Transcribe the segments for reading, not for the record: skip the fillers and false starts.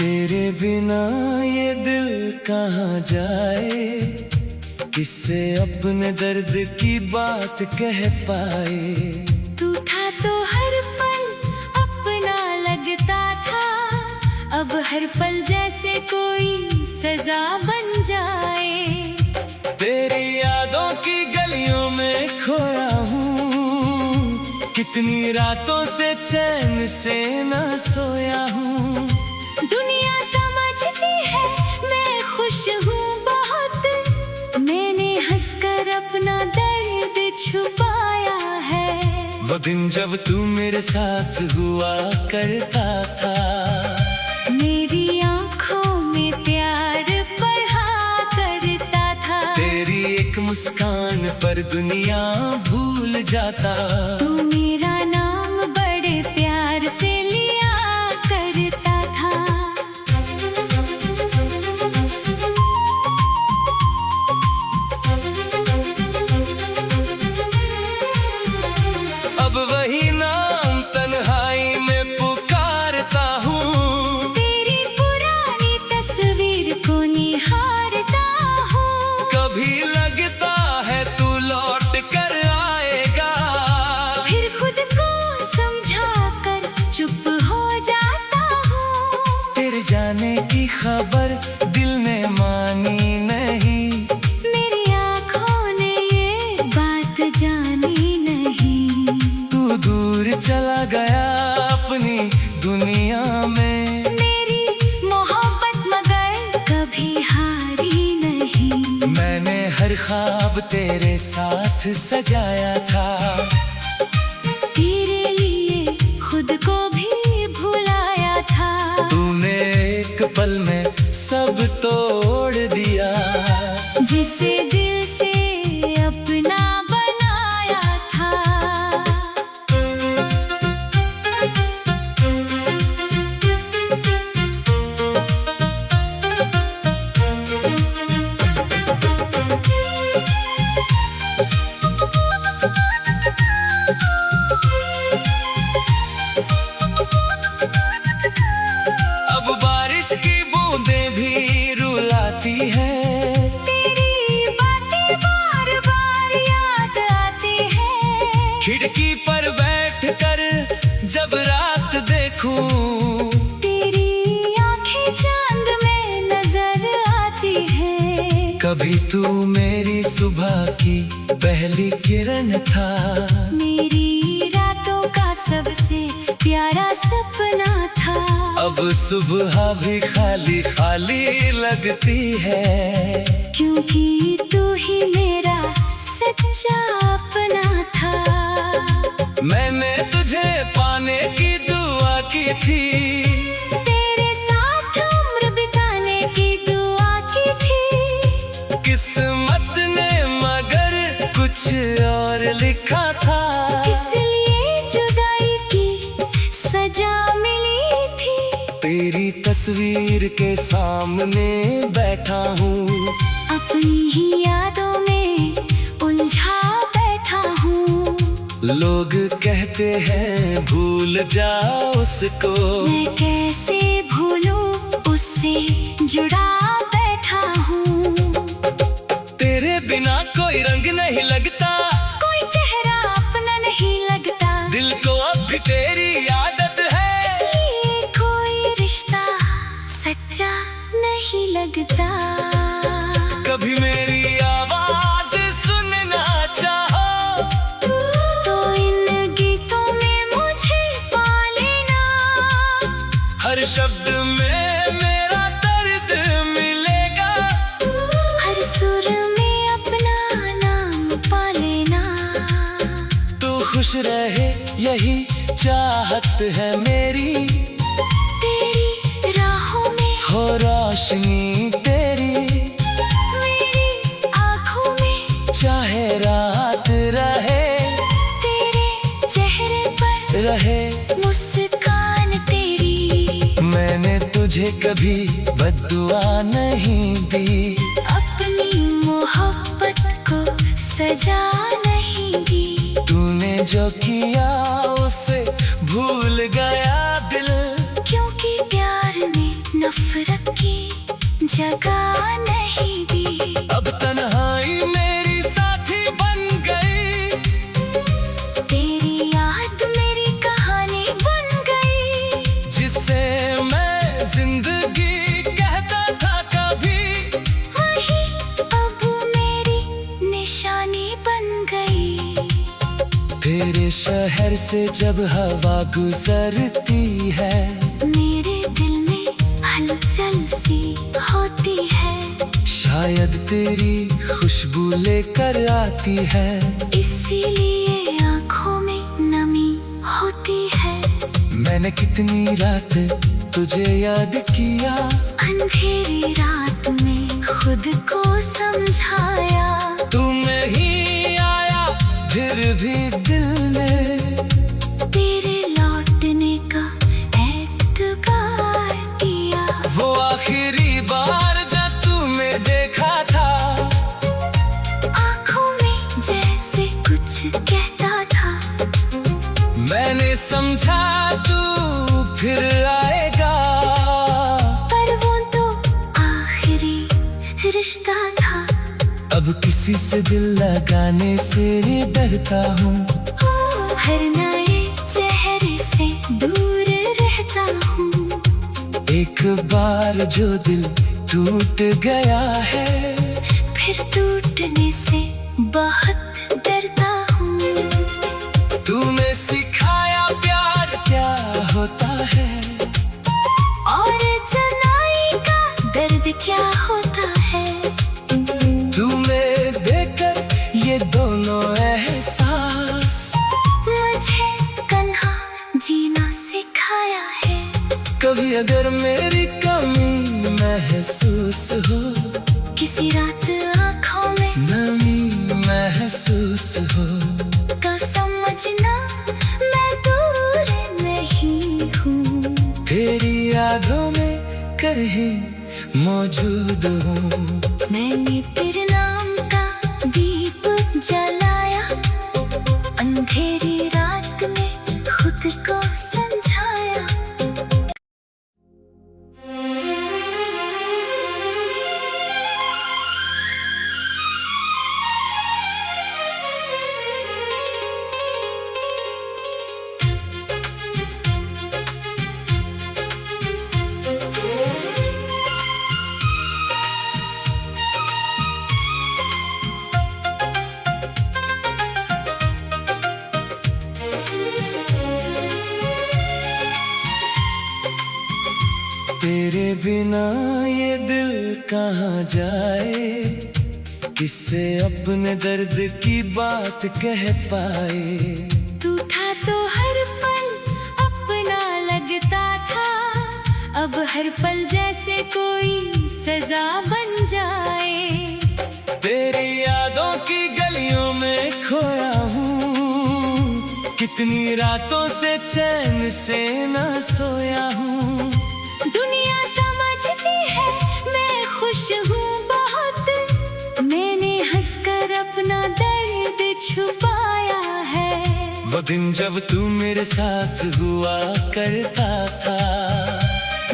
तेरे बिना ये दिल कहाँ जाए, किससे अपने दर्द की बात कह पाए। तू था तो हर पल अपना लगता था, अब हर पल जैसे कोई सजा बन जाए। तेरी यादों की गलियों में खोया हूँ, कितनी रातों से चैन से न सोया हूँ। दुनिया समझती है मैं खुश हूँ बहुत, मैंने हंसकर अपना दर्द छुपाया है। वो दिन जब तू मेरे साथ हुआ करता था, मेरी आँखों में प्यार पढ़ा करता था। तेरी एक मुस्कान पर दुनिया भूल जाता। तू मेरा नाम बड़े प्यार से लिया करता था। अब वही नाम तन्हाई में पुकारता हूँ, तेरी पुरानी तस्वीर को निहारता हूँ। कभी लगता है तू लौट कर आएगा, फिर खुद को समझा कर चुप हो जाता हूँ। तेरे जाने की खबर दिल ने मानी नहीं, मेरी आँखों ने ये बात जानी नहीं। तू दूर चला गया अपनी दुनिया में। मेरी मोहब्बत मगर कभी हारी नहीं। मैंने हर ख्वाब तेरे साथ सजाया था, तेरे लिए खुद को भी भुलाया था। तूने एक पल में सब तोड़ दिया, जिसे दिल से अपना बनाया था। अब बारिश की बूंदें भी रुलाती है। तेरी बातें बार बार याद आती है। खिड़की पर बैठकर जब रात देखूं, तेरी आंखें चांद में नजर आती है। कभी तू मेरी सुबह की पहली किरण था, मेरी रातों का सबसे प्यारा सपना था। अब सुबह भी खाली खाली लगती है, क्योंकि तू ही मेरा सच्चा अपना था। मैंने तुझे पाने की दुआ की थी, तेरे साथ उम्र बिताने की दुआ की थी। किस्मत ने मगर कुछ और लिखा था। इसलिए जुदाई की सजा मिली थी। तेरी तस्वीर के सामने बैठा हूँ, अपनी ही यादों में उलझा बैठा हूँ। लोग कहते हैं भूल जा उसको, मैं कैसे भूलूं उससे जुड़ा बैठा हूँ। तेरे बिना कोई रंग नहीं लगता, कोई चेहरा अपना नहीं लगता। दिल को अब भी तेरी आदत है। इसलिए कोई रिश्ता सच्चा नहीं लगता। कभी मेरी आवाज सुनना चाहो, तो इन गीतों में मुझे पा लेना। हर शब्द में मेरा दर्द मिलेगा, हर सुर में अपना नाम पा लेना। तू खुश रहे यही चाहत है मेरी, तेरी राहों में हो रोशनी तेरी। मेरी आँखों में चाहे रात रहे, तेरे चेहरे पर रहे मुस्कान तेरी। मैंने तुझे कभी बद्दुआ नहीं दी, अपनी मोहब्बत को सजा नहीं दी। तूने जो किया उसे भूल गया दिल, क्योंकि प्यार ने नफरत जगह नहीं दी। अब तन्हाई मेरी साथी बन गई, तेरी याद मेरी कहानी बन गई। जिसे मैं जिंदगी कहता था कभी, वही अब मेरी निशानी बन गई। तेरे शहर से जब हवा गुजरती है, मेरे दिल में हलचल सी होती है। शायद तेरी खुशबू लेकर आती है, इसीलिए आँखों में नमी होती है। मैंने कितनी रात तुझे याद किया, अंधेरी रात में खुद को समझाया। तू नहीं आया फिर भी दिल ने तेरे लौटने का एतबार किया। वो आखिरी बार जब तूने देखा था, आँखों में जैसे कुछ कहता था। मैंने समझा तू फिर आएगा, पर वो तो आखिरी रिश्ता था। अब किसी से दिल लगाने से डरता हूँ, हर नए चेहरे से दूर रहता हूँ। एक बार जो दिल टूट गया है, फिर टूटने से बहुत डरता हूँ। तूने सिखाया प्यार क्या होता है, और जुदाई का दर्द क्या होता है। तूने देकर ये दोनों एहसास, मुझे तन्हा जीना सिखाया है। कभी अगर मेरी कमी महसूस हो, किसी रात आँखों में नमी महसूस हो, तो समझना मैं दूर नहीं हूँ। तेरी यादों में कहीं मौजूद हूँ। मैंने तेरे नाम का दीप जलाया, अंधेरी रात में खुद को समझाया। तेरे बिना ये दिल कहाँ जाए, किससे अपने दर्द की बात कह पाए। तू था तो हर पल अपना लगता था, अब हर पल जैसे कोई सजा बन जाए। तेरी यादों की गलियों में खोया हूँ, कितनी रातों से चैन से न सोया हूँ। दुनिया समझती है मैं खुश हूँ बहुत, मैंने हंसकर अपना दर्द छुपाया है। वो दिन जब तू मेरे साथ हुआ करता था,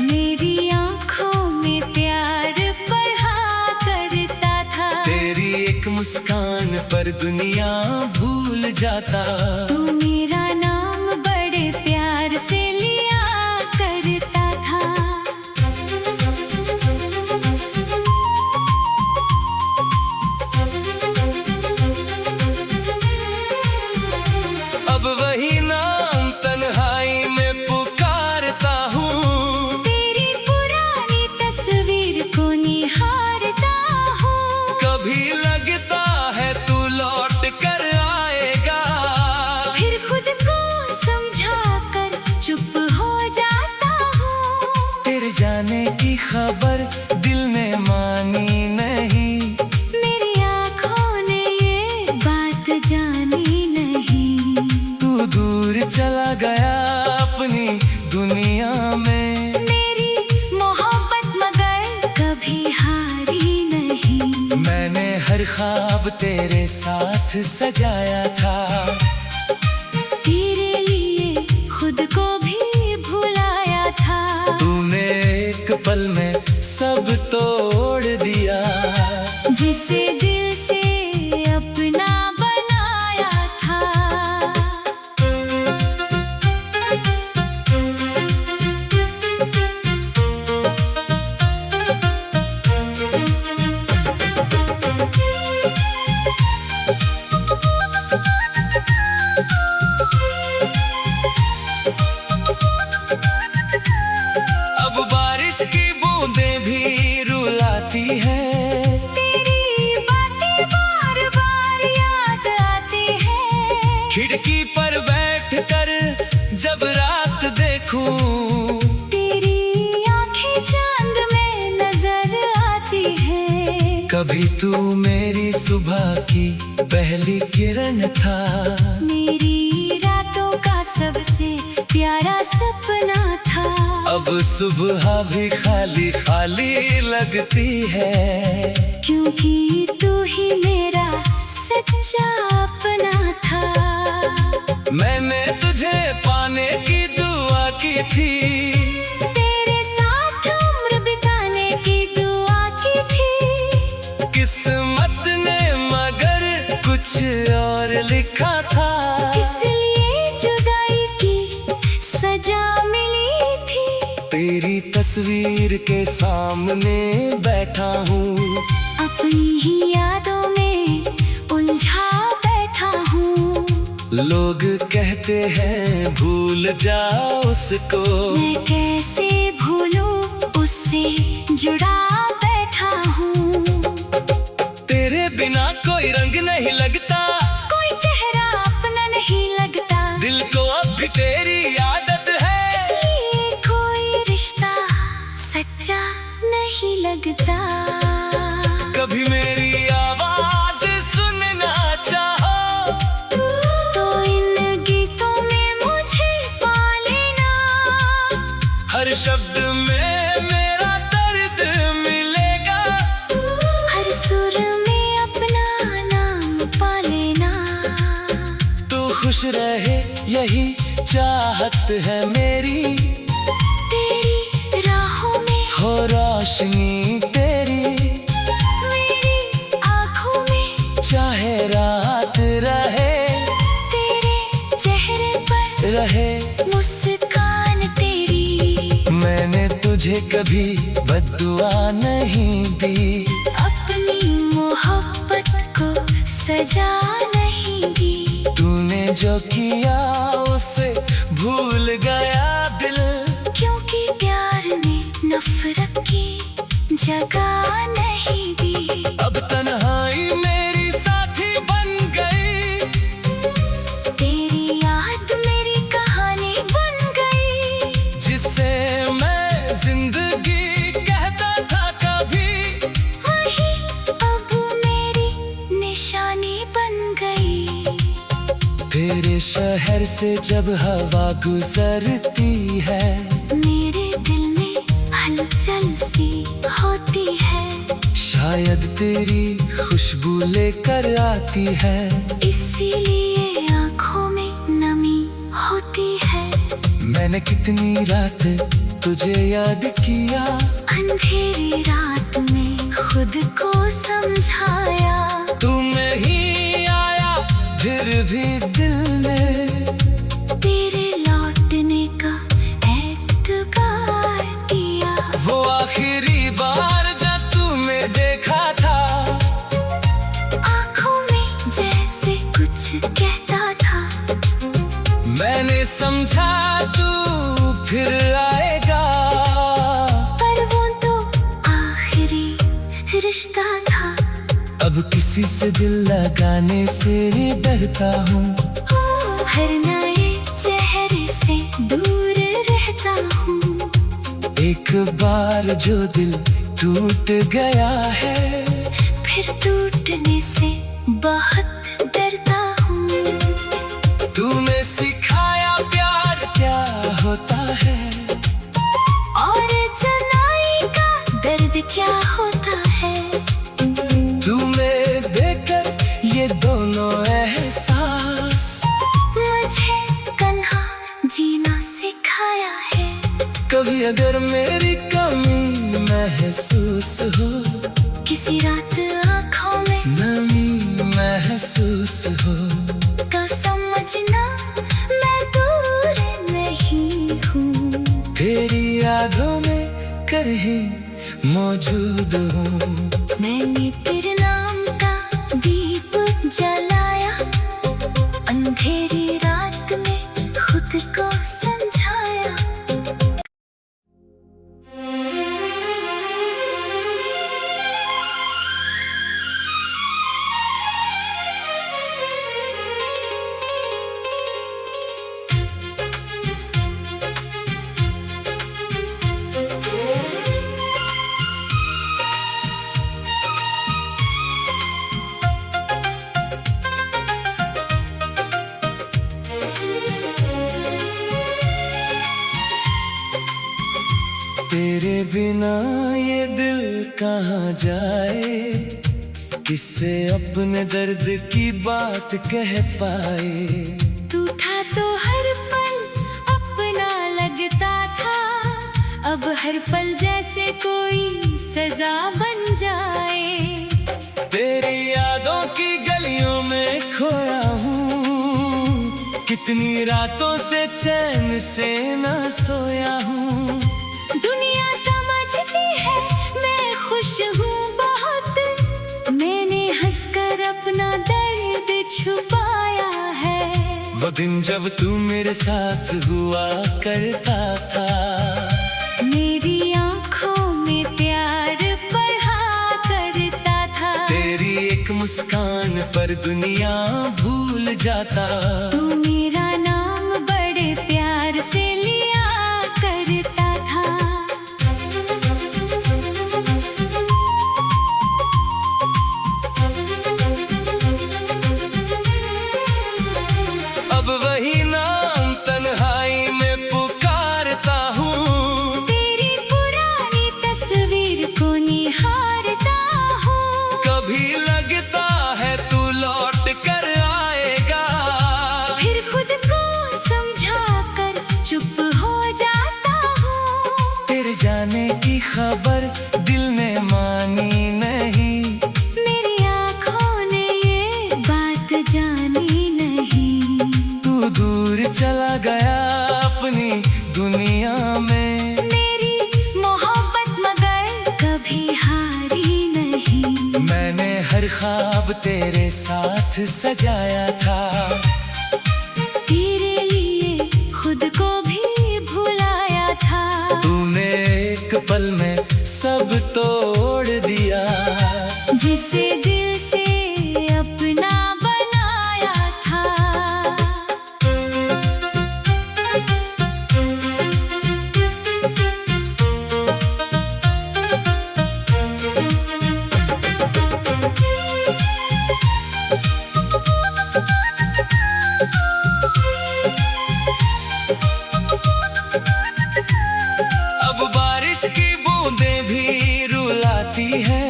मेरी आँखों में प्यार पढ़ा करता था। तेरी एक मुस्कान पर दुनिया भूल जाता। तू मेरा नाम बड़े प्यार से लिया करता था। अब वही नाम तन्हाई में पुकारता हूँ, तेरी पुरानी तस्वीर को निहारता हूँ। कभी लगता है तू लौट कर आएगा, फिर खुद को समझा कर चुप हो जाता हूँ। तेरे जाने की खबर दिल ने मानी नहीं, मेरी आँखों ने ये बात जानी नहीं। तू दूर चला गया अपनी दुनिया में। मेरी मोहब्बत मगर कभी हारी नहीं। मैंने हर ख्वाब तेरे साथ सजाया था, तेरे लिए खुद को भी भुलाया था। तूने एक पल में सब तोड़ अब बारिश की बूंदें भी रुलाती हैं। तेरी बातें बार बार याद आती हैं। खिड़की पर बैठकर जब रात देखूं, तेरी आंखें चांद में नजर आती हैं। कभी तू मेरी सुबह की पहली किरण था, मेरी रातों का सबसे प्यारा सपना था। अब सुबह भी खाली खाली लगती है, क्योंकि तू ही मेरा सच्चा अपना था। मैंने तुझे पाने की दुआ की थी, तेरे साथ उम्र बिताने की दुआ की थी। किस्मत ने मगर कुछ और लिखा था, इसलिए जुदाई की सजा मिली थी। तेरी तस्वीर के सामने बैठा हूँ, अपनी ही यादों में उलझा बैठा हूँ। लोग कहते हैं भूल जा उसको, मैं कैसे भूलूं, उससे जुड़ा बैठा हूँ। तेरे बिना कोई रंग नहीं लगता, कोई चेहरा अपना नहीं लगता। दिल को अब भी तेरी आदत है, इसलिए कोई रिश्ता सच्चा नहीं लगता। कभी मेरी आवाज सुनना चाहो, तो इन गीतों में मुझे पा लेना। हर शब्द में मेरा दर्द मिलेगा, हर सुर में अपना नाम पा लेना। तू खुश रहे यही चाहत है मेरी, तेरी राहों में हो रोशनी तेरी, मेरी आँखों में चाहे रात रहे, तेरे चेहरे पर रहे मुस्कान तेरी। मैंने तुझे कभी बद्दुआ नहीं दी, अपनी मोहब्बत को सजा नहीं दी। तूने जो किया उसे भूल गया दिल, क्योंकि प्यार ने नफरत की जगह नहीं दी। अब तन्हाई मेरी साथी बन गई, तेरी याद मेरी कहानी बन गई। जिसे मैं जिंदगी कहता था कभी, वही अब मेरी निशानी बन गई। तेरे शहर से जब हवा गुजरती है, मेरे दिल में हलचल सी होती है। शायद तेरी खुशबू लेकर आती है, इसीलिए आँखों में नमी होती है। मैंने कितनी रात तुझे याद किया, अंधेरी रात में खुद को समझाया। तू नहीं आया फिर भी दिल ने तेरे लौटने का एतबार किया। वो आखिरी बार जब तूने देखा था, आँखों में जैसे कुछ कहता था। मैंने समझा तू फिर आएगा, पर वो तो आखिरी रिश्ता था। अब किसी से दिल लगाने से डरता हूँ, हर नए चेहरे से दूर रहता हूँ। एक बार जो दिल टूट गया है, फिर टूटने से बहुत डरता हूँ। तूने सिखाया प्यार क्या होता है, और जुदाई का दर्द क्या होता है। तुम्हें देकर ये दोनों एहसास, मुझे कन्हा जीना सिखाया है। कभी अगर मेरी कमी महसूस हो, किसी रात आँखों में नमी महसूस हो, तो समझना मैं दूर नहीं हूँ। तेरी यादों में कहीं मौजूद हूँ। मैंने तेरे नाम का दीप जलाया, अंधेरी रात में खुद को समझाया। तेरे बिना ये दिल कहाँ जाए, किससे अपने दर्द की बात कह पाए। तू था तो हर पल अपना लगता था, अब हर पल जैसे कोई सजा बन जाए। तेरी यादों की गलियों में खोया हूँ, कितनी रातों से चैन से न सोया हूँ। दुनिया समझती है मैं खुश हूँ बहुत, मैंने हंसकर अपना दर्द छुपाया है। वो दिन जब तू मेरे साथ हुआ करता था, मेरी आँखों में प्यार बढ़ा करता था। तेरी एक मुस्कान पर दुनिया भूल जाता। तू मेरा नाम बड़े प्यार से लिया करता था। अब वही नाम तन्हाई में पुकारता हूँ, तेरी पुरानी तस्वीर को निहारता हूँ। कभी लगता है तू लौट कर आएगा, फिर खुद को समझा कर चुप हो जाता हूँ। तेरे जाने की खबर दिल ने मानी नहीं, मेरी आँखों ने ये बात जानी नहीं। तू दूर चला गया अपनी दुनिया में। मेरी मोहब्बत मगर कभी हारी नहीं। मैंने हर ख्वाब तेरे साथ सजाया था, तेरे लिए खुद को भी भुलाया था। तूने एक पल में सब तोड़ दिया, जिसे दिल से अपना बनाया था। अब बारिश की बूंदें भी रुलाती है,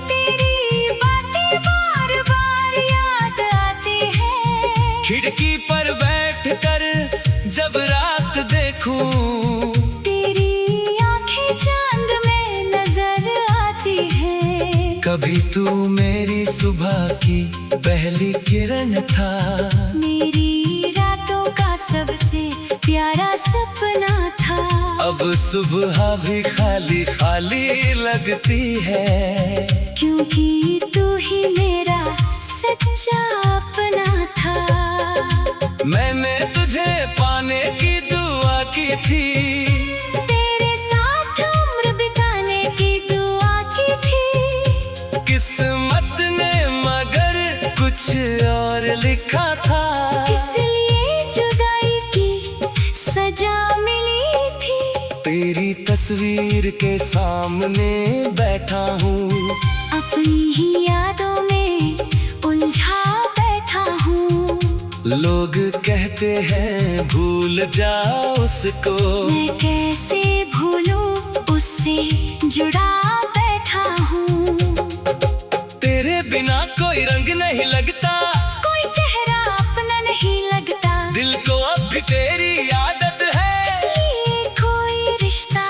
तेरी बातें बार बार याद आती है। खिड़की पर बैठकर जब रात देखूं, तेरी आंखें चांद में नजर आती है। कभी तू मेरी सुबह की पहली किरण था, मेरी रातों का सबसे प्यारा सपना था। अब सुबह भी खाली खाली लगती है, क्योंकि तू ही मेरा सच्चा अपना था। मैंने तुझे पाने की दुआ की थी, तेरे साथ उम्र बिताने की दुआ की थी। किस्मत ने मगर कुछ और लिखा था। इसलिए जुदाई की सजा मिली थी। तेरी तस्वीर के सामने बैठा हूँ, अपनी ही यादों में उलझा बैठा हूँ। लोग कहते हैं भूल जा उसको, मैं कैसे भूलूं उससे जुड़ा बैठा हूँ। तेरे बिना कोई रंग नहीं लगता, कोई चेहरा अपना नहीं लगता। दिल को अब भी तेरी आदत है, इसलिए कोई रिश्ता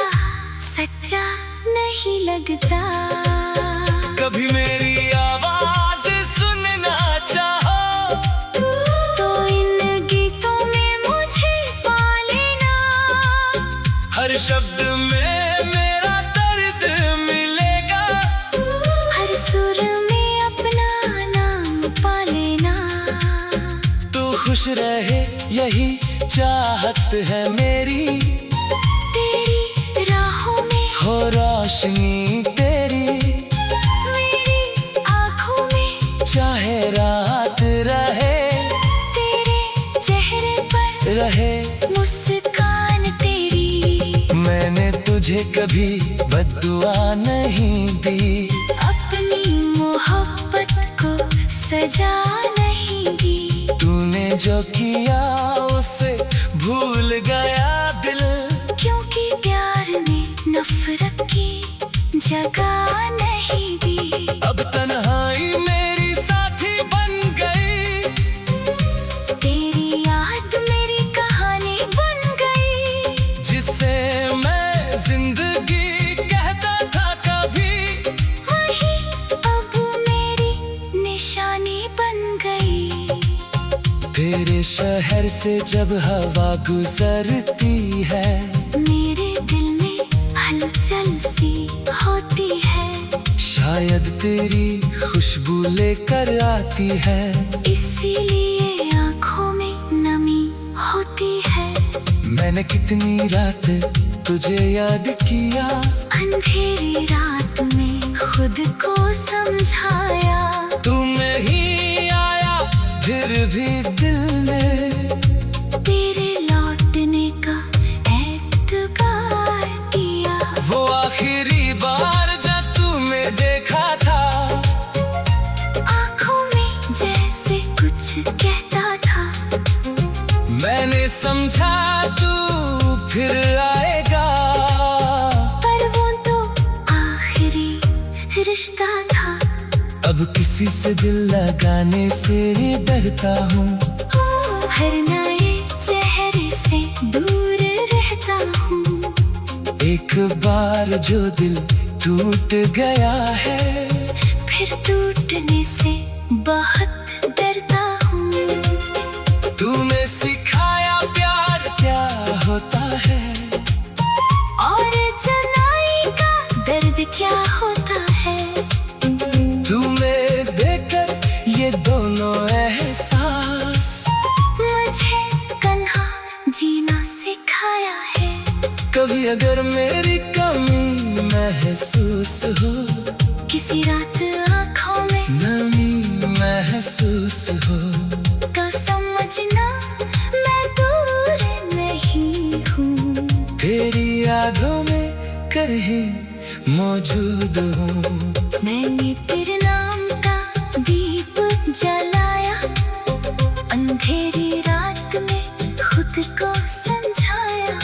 सच्चा नहीं लगता। कभी मेरी आवाज सुनना चाहो, तो इन गीतों में मुझे पा लेना। हर शब्द में मेरा दर्द मिलेगा, हर सुर में अपना नाम पा लेना। तू खुश रहे यही चाहत है मेरी, तेरी राहों में हो रोशनी तेरी, मेरी आँखों में चाहे रात रहे, तेरे चेहरे पर रहे मुस्कान तेरी। मैंने तुझे कभी बद्दुआ नहीं दी, अपनी मोहब्बत को सजा नहीं दी। तूने जो किया उसे भूल गया दिल, क्योंकि प्यार ने नफरत की जगह नहीं दी। अब तन्हाई मेरी साथी बन गई, तेरी याद मेरी कहानी बन गई। जिससे मैं जिंदगी कहता था कभी, वही अब मेरी निशानी बन गई। तेरे शहर से जब हवा गुजरती है, मेरे दिल में हलचल सी होती है। शायद तेरी खुशबू लेकर आती है, इसीलिए आँखों में नमी होती है। मैंने कितनी रात तुझे याद किया, अंधेरी रात में खुद को समझाया। तू नहीं आया फिर भी दिल ने तेरे लौटने का एतबार किया। वो आखिरी बार जब तुम्हें देखा था, आँखों में जैसे कुछ कहता था। मैंने समझा तू फिर आएगा, पर वो तो आखिरी रिश्ता था। अब किसी से दिल लगाने से डरता हूँ, हर नए चेहरे से दूर रहता हूँ। एक बार जो दिल टूट गया है, फिर टूटने से बहुत डरता हूँ। तूने सिखाया प्यार क्या होता है, और जुदाई का दर्द क्या होता है। तुम्हें देकर ये दोनों एहसास, मुझे कन्हा जीना सिखाया है। कभी अगर मेरी कमी महसूस हो, किसी रात आँखों में नमी महसूस हो, तो समझना मैं दूर नहीं हूँ। तेरी यादों में कहीं मौजूद हूँ। मैंने तेरे नाम का दीप जलाया, अंधेरी रात में खुद को समझाया।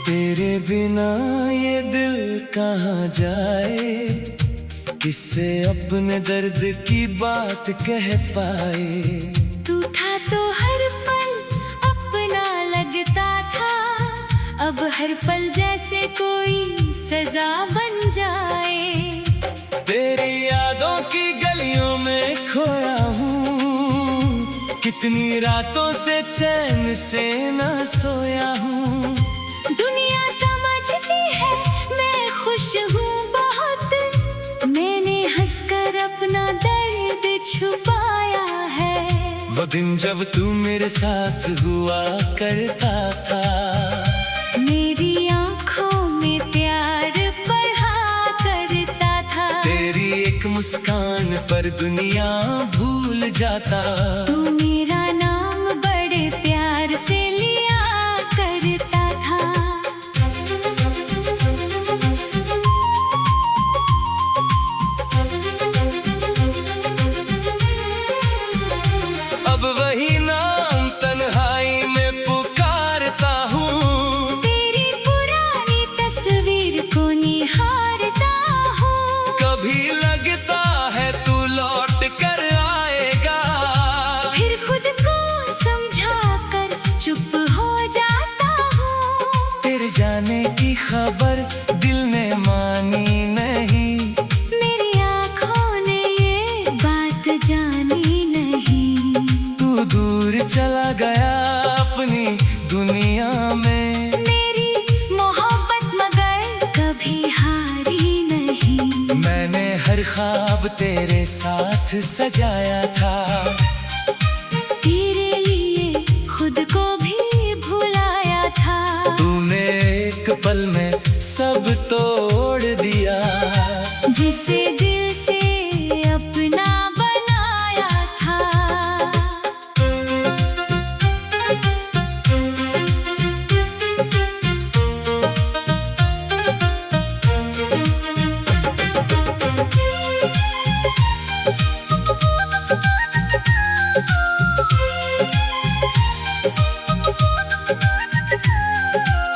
तेरे बिना ये दिल कहाँ जाए, किससे अपने दर्द की बात कह पाए। तू था तो हर पल अपना लगता था, अब हर पल जैसे कोई सजा बन जाए। तेरी यादों की गलियों में खोया हूँ, कितनी रातों से चैन से न सोया हूँ। दुनिया समझती है मैं खुश हूँ बहुत, मैंने हंसकर अपना दर्द छुपाया है। वो दिन जब तू मेरे साथ हुआ करता था, मेरी आँखों में प्यार बढ़ा करता था। तेरी एक मुस्कान पर दुनिया भूल जाता। तू मेरा नाम बड़े प्यार से लिया करता था। अब वही नाम तन्हाई में पुकारता हूँ, तेरी पुरानी तस्वीर को निहारता हूँ। कभी लगता है तू लौट कर आएगा, फिर खुद को समझा कर चुप हो जाता हूँ। तेरे जाने की खबर दिल ने मानी नहीं, मेरी आँखों ने ये बात जानी नहीं। तू दूर चला गया अपनी दुनिया में। मेरी मोहब्बत मगर कभी हारी नहीं। मैंने हर ख्वाब तेरे साथ सजाया था, तेरे लिए खुद को भी भुलाया था। तूने एक पल पल में सब तोड़ दिया। जिसे दिल से अपना बनाया था।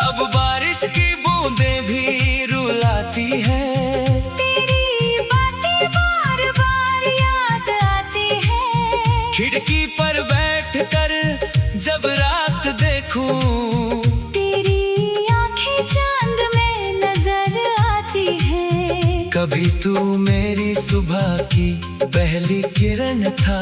अब बारिश की बूंदें भी रुलाती हैं। तेरी बातें बार बार याद आती हैं। खिड़की पर बैठकर जब रात देखूं, तेरी आंखें चांद में नजर आती हैं। कभी तू मेरी सुबह की पहली किरण था।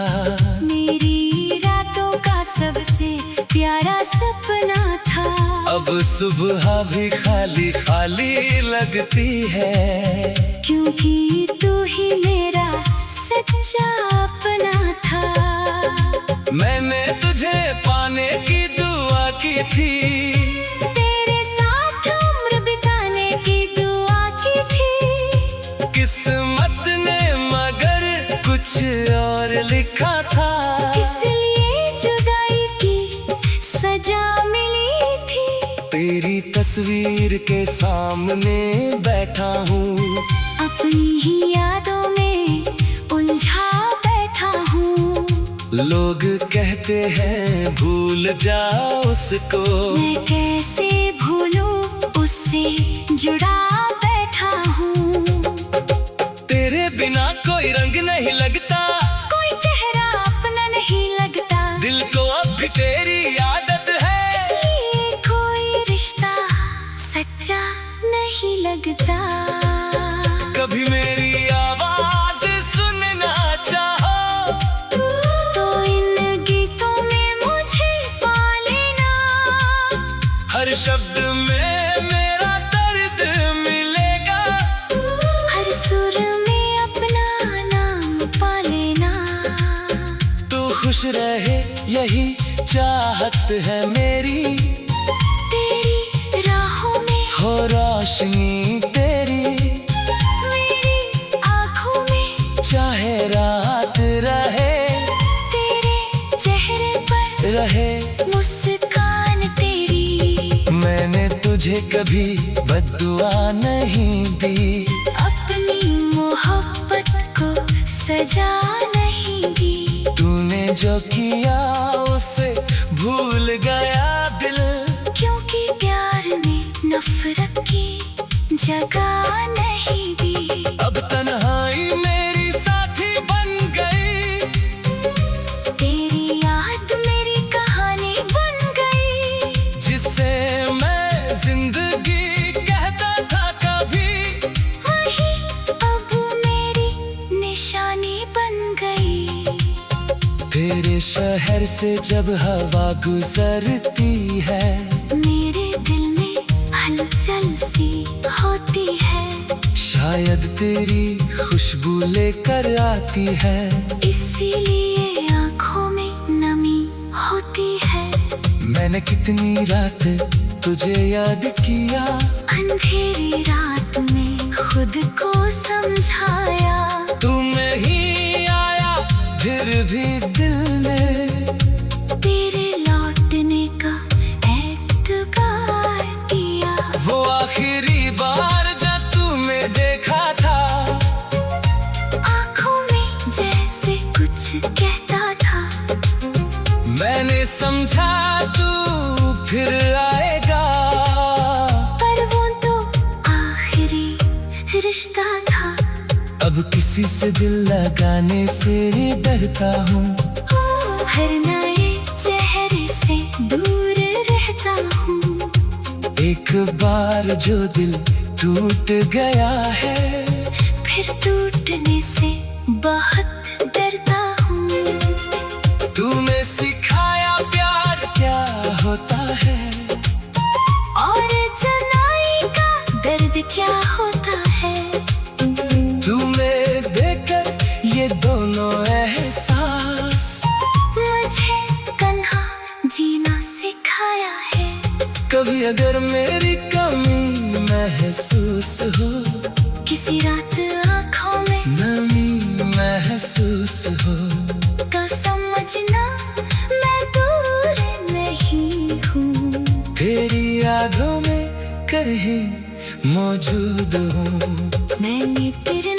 मेरी रातों का सबसे प्यारा सपना था। अब सुबह भी खाली खाली लगती है, क्योंकि तू ही मेरा सच्चा अपना था। मैंने तुझे पाने की दुआ की थी। तेरे साथ उम्र बिताने की दुआ की थी। किस्मत ने मगर कुछ और लिखा था। इसलिए जुदाई की सजा मिली थी। तेरी तस्वीर के सामने बैठा हूँ, अपनी ही यादों में उलझा बैठा हूँ। लोग कहते हैं भूल जा उसको। मैं कैसे भूलूं, उससे जुड़ा बैठा हूँ। तेरे बिना कोई रंग नहीं लगता, कोई चेहरा अपना नहीं लगता। दिल को अब भी तेरी आदत है। इसलिए कोई रिश्ता सच्चा नहीं लगता। कभी मेरी आवाज सुनना चाहो, तो इन गीतों में मुझे पा लेना। हर शब्द में मेरा दर्द मिलेगा। हर सुर में अपना नाम पा लेना। तू खुश रहे यही चाहत है मेरी। तेरी राहों में हो रोशनी तेरी, मेरी आँखों में चाहे रात रहे, तेरे चेहरे पर रहे मुस्कान तेरी। मैंने तुझे कभी बद्दुआ नहीं दी। अपनी मोहब्बत को सजा नहीं दी। तूने जो किया उसे भूल गया दिल। क्योंकि प्यार ने नफरत की जगह नहीं दी। अब तन्हाई मेरी साथी बन गई। तेरी याद मेरी कहानी बन गई। जिसे मैं जिंदगी कहता था कभी, वही अब मेरी निशानी बन गई। तेरे शहर से जब हवा गुजरती है, मेरे दिल में हलचल सी होती है। शायद तेरी खुशबू लेकर आती है। इसीलिए आँखों में नमी होती है। मैंने कितनी रात तुझे याद किया। अंधेरी रात में खुद को समझाया। तू नहीं आया फिर भी दिल ने तेरे लौटने का एतबार किया। वो आखिरी बार जब तुम्हें देखा था, आँखों में जैसे कुछ कहता था। मैंने समझा तू फिर आएगा। पर वो तो आखिरी रिश्ता था। अब किसी से दिल लगाने से डरता हूँ। हर नए चेहरे से दूर रहता हूँ। एक बार जो दिल टूट गया है, फिर टूटने से बहुत डरता हूँ। तूने सिखाया प्यार क्या होता है, और जुदाई का दर्द क्या होता है। तुम्हें देकर ये दोनों एहसास मुझे तन्हा जीना सिखाया है। कभी अगर मेरी कमी महसूस हो, किसी रात आँखों में नमी महसूस हो, तो समझना मैं दूर नहीं हूँ। तेरी यादों में कहीं मौजूद हूँ। मैंने तेरे